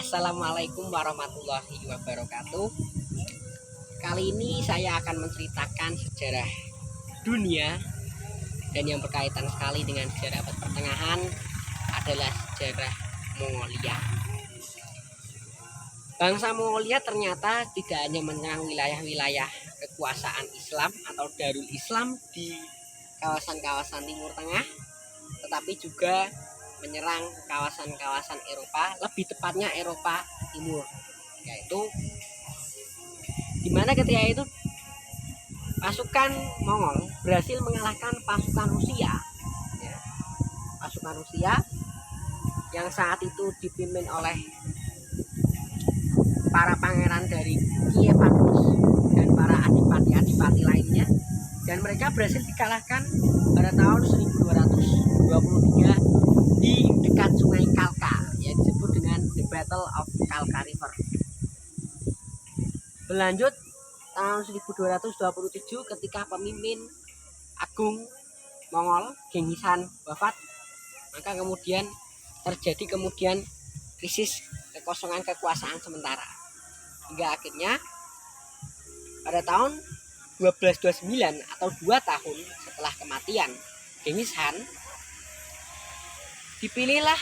Assalamualaikum warahmatullahi wabarakatuh. Kali ini saya akan menceritakan sejarah dunia, dan yang berkaitan sekali dengan sejarah abad pertengahan adalah sejarah Mongolia. Bangsa Mongolia ternyata tidak hanya menyerang wilayah-wilayah kekuasaan Islam atau Darul Islam di kawasan-kawasan Timur Tengah, tetapi juga menyerang kawasan-kawasan Eropa, lebih tepatnya Eropa Timur, yaitu dimana ketika itu pasukan Mongol berhasil mengalahkan pasukan Rusia, pasukan Rusia yang saat itu dipimpin oleh para pangeran dari Kievan Rus dan para adipati-adipati lainnya, dan mereka berhasil dikalahkan pada tahun 1223 di dekat sungai Kalka yang disebut dengan The Battle of Kalka River. Berlanjut tahun 1227 ketika pemimpin agung Mongol Genghis Khan wafat, maka kemudian terjadi krisis kekosongan kekuasaan sementara, hingga akhirnya pada tahun 1229 atau 2 tahun setelah kematian Genghis Khan, dipilihlah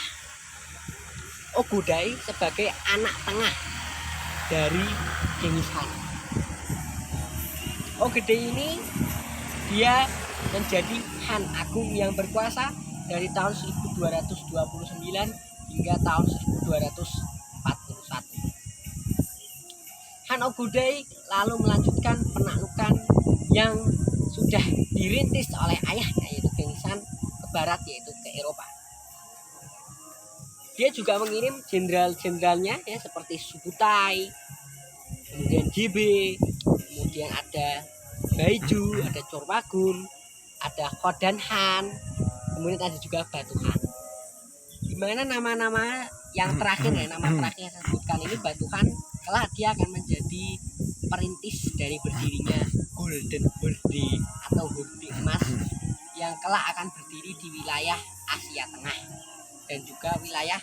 Ogoday sebagai anak tengah dari Genghis Khan. Ogoday ini dia menjadi Khan Agung yang berkuasa dari tahun 1229 hingga tahun 1241. Khan Ogoday lalu melanjutkan penaklukan yang sudah dirintis oleh ayahnya yaitu Genghis Khan ke barat, yaitu ke Eropa. Dia juga mengirim jenderal-jenderalnya seperti Subutai, kemudian JB, kemudian ada Baiju, ada Corwagun, ada Khodan Han, kemudian ada juga Batu Han. Di mana nama-nama yang terakhir nama terakhir yang saya sebutkan ini, Batu Han, kelak dia akan menjadi perintis dari berdirinya Golden Horde atau Horde Emas yang kelak akan berdiri di wilayah Asia Tengah dan juga wilayah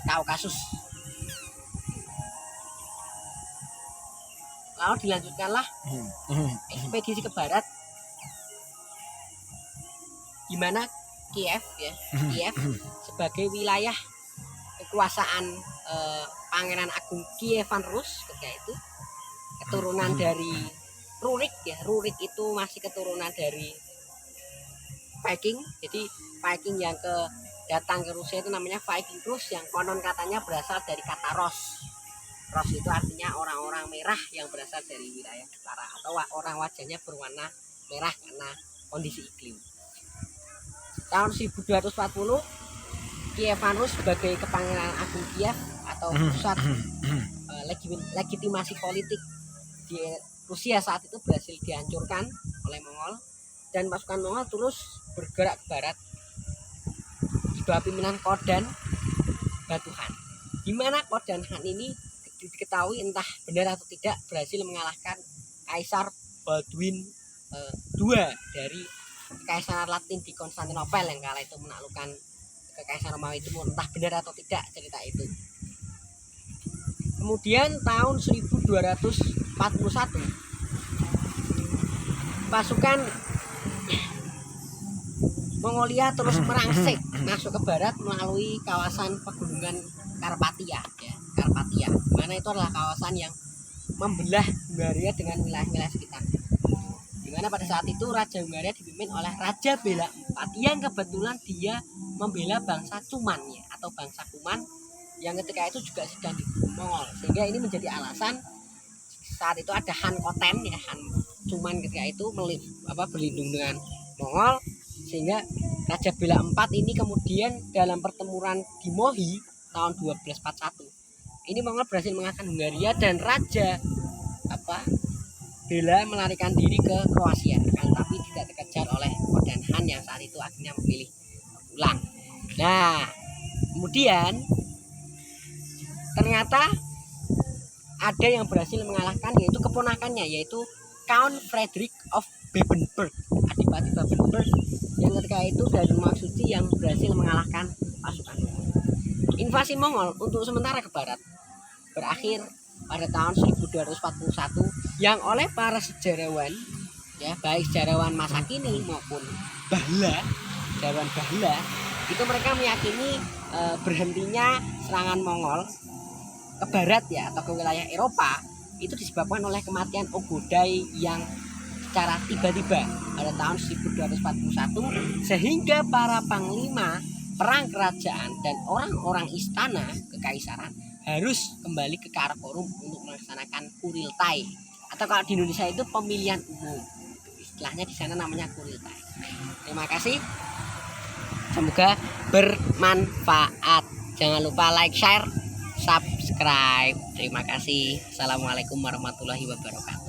Kaukasus. Lalu dilanjutkanlah ekspedisi ke barat, di mana Kiev sebagai wilayah kekuasaan Pangeran Agung Kievan Rus ketika itu, keturunan dari Rurik Rurik itu masih keturunan dari Viking. Jadi Viking yang datang ke Rusia itu namanya Viking Rus, yang konon katanya berasal dari kata Ros. Ros itu artinya orang-orang merah yang berasal dari wilayah utara, atau orang wajahnya berwarna merah karena kondisi iklim. Tahun 1240 Kievan Rus sebagai Kepangeran Agung Kiev atau pusat legitimasi politik di Rusia saat itu berhasil dihancurkan oleh Mongol, dan pasukan Mongol terus bergerak ke barat di bawah pimpinan Khodan Batu Han, di mana Khodan Han ini diketahui entah benar atau tidak berhasil mengalahkan Kaisar Baldwin II dari Kekaisaran Latin di Konstantinopel yang kala itu menaklukkan Kekaisaran Romawi itu, entah benar atau tidak cerita itu. Kemudian tahun 1241 pasukan Mongolia terus merangsek masuk ke barat melalui kawasan pegunungan Karpatia, Karpatia, mana itu adalah kawasan yang membelah Hungaria dengan wilayah-wilayah sekitar. Di mana pada saat itu Raja Hungaria dipimpin oleh Raja Bela IV yang kebetulan dia membela bangsa Cuman atau bangsa Kuman yang ketika itu juga sedang dibunuh Mongol, sehingga ini menjadi alasan saat itu ada Han Koten Han Cuman ketika itu berlindung dengan Mongol, sehingga Raja Bela IV ini kemudian dalam pertempuran di Mohi tahun 1241 ini Mongol berhasil mengalahkan Hungaria, dan Raja Bela melarikan diri ke Kroasia, tapi tidak dikejar oleh Khodan Han yang saat itu akhirnya memilih pulang. Nah, kemudian ternyata ada yang berhasil mengalahkan, yaitu keponakannya, yaitu Count Frederick of Babenberg, Adipati Babenberg, yang ketika itu dari rumah suci yang berhasil mengalahkan pasukan. invasi Mongol untuk sementara ke barat berakhir pada tahun 1241 yang oleh para sejarawan ya, baik sejarawan masa kini maupun sejarawan Bahla itu mereka meyakini berhentinya serangan Mongol ke barat ya atau ke wilayah Eropa itu disebabkan oleh kematian Ogodai yang secara tiba-tiba pada tahun 1241 sehingga para panglima perang kerajaan dan orang-orang istana kekaisaran harus kembali ke Karakorum untuk melaksanakan Kuriltai atau kalau di Indonesia itu pemilihan umum, istilahnya di sana namanya Kuriltai. Terima kasih, semoga bermanfaat. Jangan lupa like, share, subscribe. Terima kasih. Assalamualaikum warahmatullahi wabarakatuh.